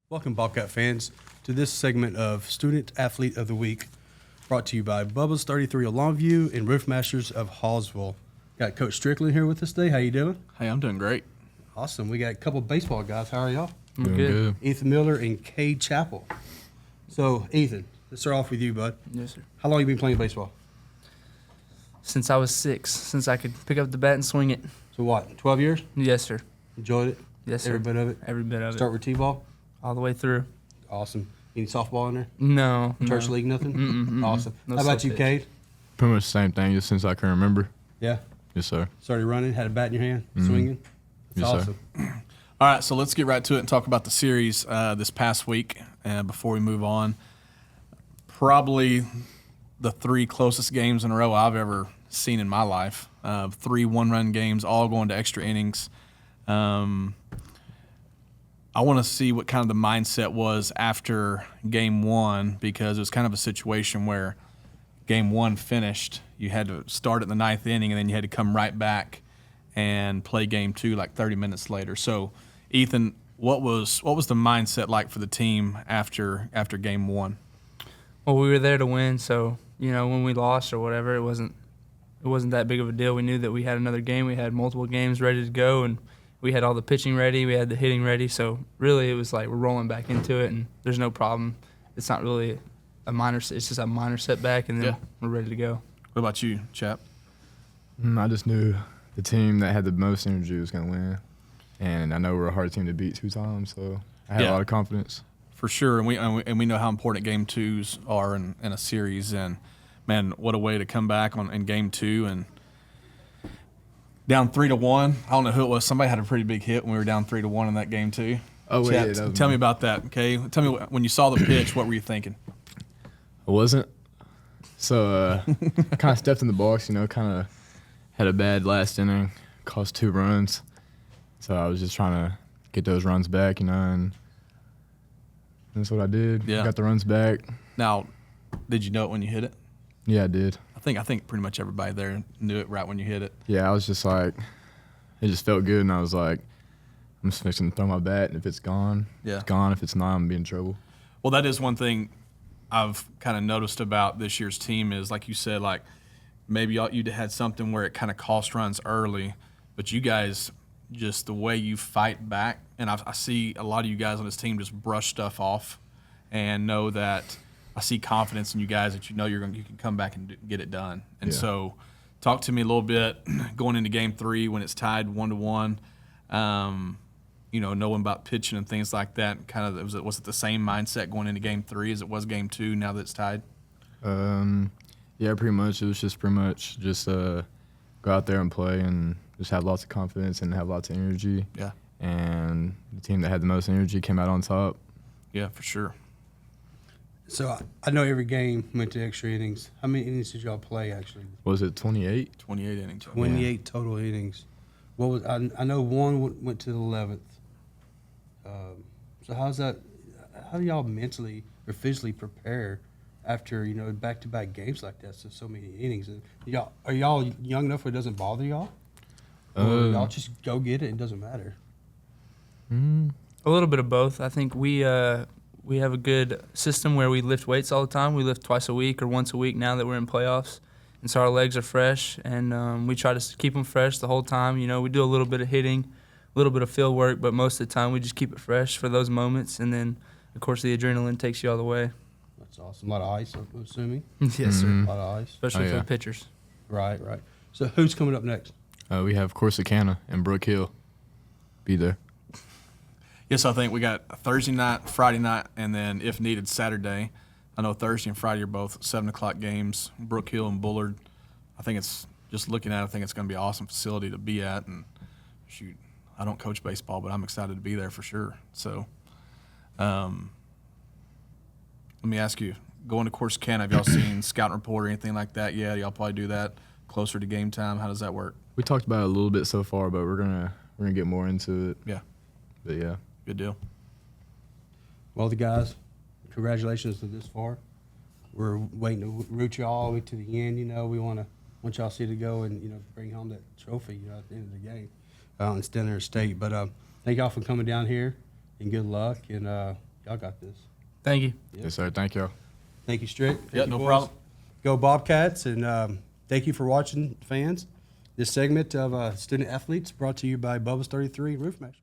Welcome, Bobcat fans, to this segment of Student Athlete of the Week, brought to you by Bubba's 33 of Longview and Roofmasters of Hallsville. Got Coach Strickland here with us today. How you doing? Hey, I'm doing great. Awesome. We got a couple of baseball guys. How are y'all? Doing good. Ethan Miller and Kade Chappel. So, Ethan, let's start off with you, bud. Yes, sir. How long you been playing baseball? Since I was 6, since I could pick up the bat and swing it. So what, 12 years? Yes, sir. Enjoyed it? Yes, sir. Every bit of it? Every bit of Start with T-ball? All the way through. Awesome. Any softball in there? No. Church no. league, nothing? Mm-mm. Awesome. No How about you, soft Kade? Pretty much the same thing, just since I can remember. Yeah? Yes, sir. Started running, had a bat in your hand, Mhm. swinging? That's Yes, sir. awesome. All right, so let's get right to it and talk about the series this past week before we move on. Probably the 3 closest games in a row I've ever seen in my life. 3 one-run games, all going to extra innings. I want to see what kind of the mindset was after game 1, because it was kind of a situation where game 1 finished. You had to start at the 9th inning, and then you had to come right back and play game 2 like 30 minutes later. So, Ethan, what was the mindset like for the team after game 1? Well, we were there to win, so when we lost or whatever, it wasn't that big of a deal. We knew that we had another game. We had multiple games ready to go, and we had all the pitching ready. We had the hitting ready. So really, it was like we're rolling back into it, and there's no problem. It's not really it's just a minor setback, and then we're ready to go. What about you, Chap? I just knew the team that had the most energy was going to win. And I know we're a hard team to beat 2 times, so I had a lot of confidence. For sure, and we know how important game 2s are in a series. And man, what a way to come back in game 2 and down 3-1. I don't know who it was. Somebody had a pretty big hit when we were down 3-1 in that game too. Oh wait, Chap, yeah, tell me about that. Okay, tell me when you saw the pitch, what were you thinking? I wasn't. So I kind of stepped in the box, kind of had a bad last inning, cost 2 runs. So I was just trying to get those runs back, and that's what I did. Yeah. Got the runs back. Now, did you know it when you hit it? Yeah, I did. I think pretty much everybody there knew it right when you hit it. Yeah, I was just like, it just felt good, and I was like, I'm just fixing to throw my bat, and if it's gone, it's gone. If it's not, I'm going to be in trouble. Well, that is one thing I've kind of noticed about this year's team is, like you said, like maybe you had something where it kind of cost runs early, but you guys, just the way you fight back, and I see a lot of you guys on this team just brush stuff off and know that I see confidence in you guys that you can come back and get it done. And so talk to me a little bit going into game 3 when it's tied 1-1, knowing about pitching and things like that. Kind of was it the same mindset going into game 3 as it was game 2 now that it's tied? Yeah, pretty much. It was just go out there and play and just have lots of confidence and have lots of energy. Yeah. And the team that had the most energy came out on top. Yeah, for sure. So I know every game went to extra innings. How many innings did y'all play, actually? Was it 28? 28 innings. 28 total innings. What was I know one went to the 11th. So how do y'all mentally or physically prepare after back-to-back games like that? So many innings. Are y'all young enough where it doesn't bother y'all? Or y'all just go get it? It doesn't matter. A little bit of both. I think we have a good system where we lift weights all the time. We lift twice a week or once a week now that we're in playoffs. And so our legs are fresh, and we try to keep them fresh the whole time. We do a little bit of hitting, a little bit of field work, but most of the time we just keep it fresh for those moments. And then, of course, the adrenaline takes you all the way. That's awesome. A lot of ice, I'm assuming. Yes, sir. A lot of ice. Especially for the pitchers. Right. So who's coming up next? We have Corsicana and Brook Hill. Be there. Yes, I think we got a Thursday night, Friday night, and then if needed Saturday. I know Thursday and Friday are both 7 o'clock games. Brook Hill and Bullard. I think it's just looking at it, I think it's going to be an awesome facility to be at. And shoot, I don't coach baseball, but I'm excited to be there for sure. So, let me ask you, going to Corsicana, have y'all seen Scout Report or anything like that yet? Y'all probably do that closer to game time. How does that work? We talked about it a little bit so far, but we're gonna get more into it. Yeah. But yeah. Good deal. Well, the guys, congratulations to this far. We're waiting to root you all the way to the end. We want y'all to see to go and bring home that trophy at the end of the game and stand there and state. But thank y'all for coming down here, and good luck. And Y'all got this. Thank you. Yes, sir. Thank y'all. Thank you, Strick. Yeah, Thank you, no boys. problem. Go Bobcats, and thank you for watching, fans. This segment of Student Athletes brought to you by Bubba's 33 Roof Master.